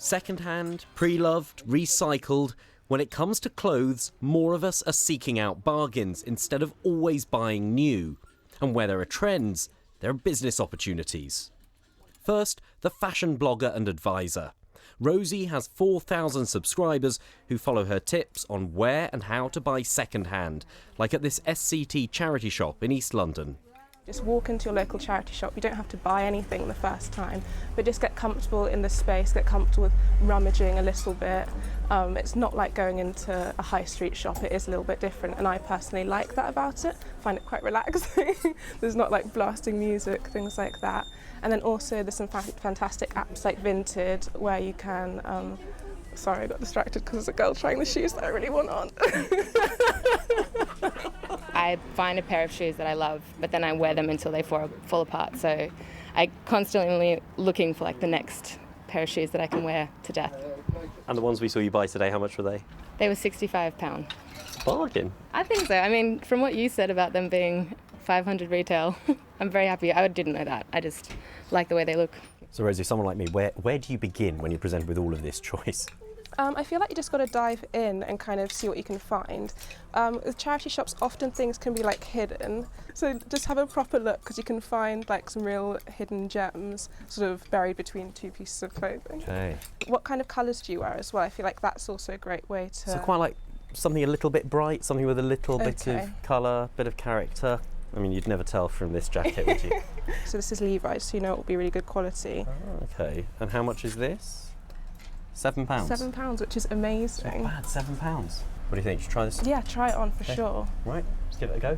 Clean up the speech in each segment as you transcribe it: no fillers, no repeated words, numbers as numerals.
Second-hand, pre-loved, recycled, when it comes to clothes, more of us are seeking out bargains instead of always buying new. And where there are trends, there are business opportunities. First, the fashion blogger and advisor. Rosie has 4,000 subscribers who follow her tips on where and how to buy second-hand, like at this SCT charity shop in East London. Just walk into your local charity shop. You don't have to buy anything the first time, but just get comfortable in the space, get comfortable with rummaging a little bit. It's not like going into a high street shop. It is a little bit different, and I personally like that about it. I find it quite relaxing. There's not like blasting music, things like that. And then also there's some fantastic apps like Vinted where you can, sorry, I got distracted because there's a girl trying the shoes that I really want on. I find a pair of shoes that I love, but then I wear them until they fall apart. So I constantly looking for like the next pair of shoes that I can wear to death. And the ones we saw you buy today, how much were they? They were £65. Bargain. I think so. I mean, from what you said about them being 500 retail, I'm very happy. I didn't know that. I just like the way they look. So Rosie, someone like me, where do you begin when you're presented with all of this choice? I feel like you just got to dive in and kind of see what you can find. With charity shops, often things can be like hidden, so just have a proper look because you can find like some real hidden gems sort of buried between two pieces of clothing. Okay. What kind of colours do you wear as well? I feel like that's also a great way to... So quite like something a little bit bright, something with a little bit of colour, bit of character. I mean, you'd never tell from this jacket, would you? So this is Levi's, so you know it will be really good quality. Oh, okay. And how much is this? £7? £7, which is amazing. Not bad, £7. What do you think? Should you try this? Yeah, try it on for sure. Right, let's give it a go.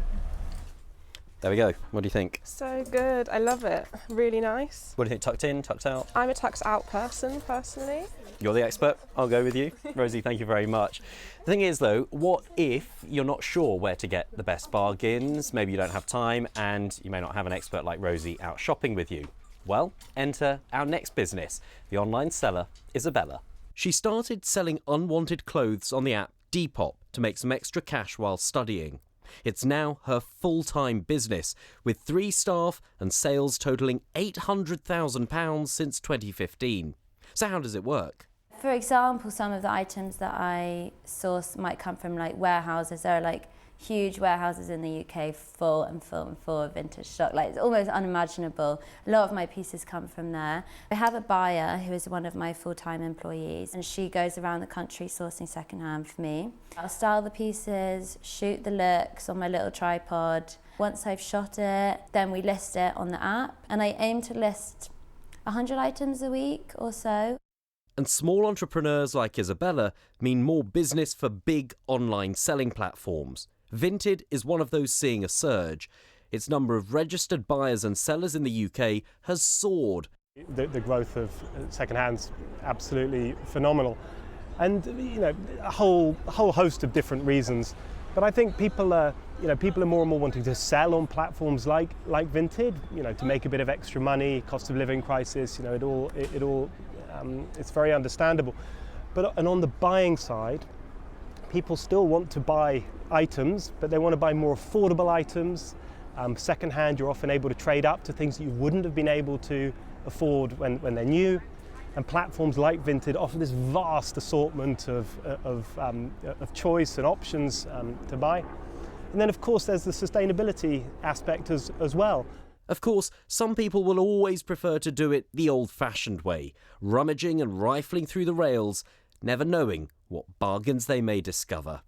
There we go. What do you think? So good, I love it. Really nice. What do you think? Tucked in, tucked out? I'm a tucked out person, personally. You're the expert. I'll go with you. Rosie, thank you very much. The thing is, though, what if you're not sure where to get the best bargains? Maybe you don't have time and you may not have an expert like Rosie out shopping with you. Well, enter our next business, the online seller, Isabella. She started selling unwanted clothes on the app Depop to make some extra cash while studying. It's now her full-time business, with 3 staff and sales totalling £800,000 since 2015. So how does it work? For example, some of the items that I source might come from like warehouses. There are like huge warehouses in the UK full of vintage stock. Like, it's almost unimaginable. A lot of my pieces come from there. I have a buyer who is one of my full-time employees, and she goes around the country sourcing secondhand for me. I'll style the pieces, shoot the looks on my little tripod. Once I've shot it, then we list it on the app, and I aim to list 100 items a week or so. And small entrepreneurs like Isabella mean more business for big online selling platforms. Vinted is one of those seeing a surge. Its number of registered buyers and sellers in the UK has soared. The growth of second-hand's absolutely phenomenal, and a whole host of different reasons. But I think people are more and more wanting to sell on platforms like Vinted, to make a bit of extra money, cost of living crisis, it's very understandable. And on the buying side, people still want to buy items, but they want to buy more affordable items. Second-hand, you're often able to trade up to things that you wouldn't have been able to afford when they're new. And platforms like Vinted offer this vast assortment of choice and options to buy. And then, of course, there's the sustainability aspect as well. Of course, some people will always prefer to do it the old-fashioned way, rummaging and rifling through the rails, never knowing what bargains they may discover.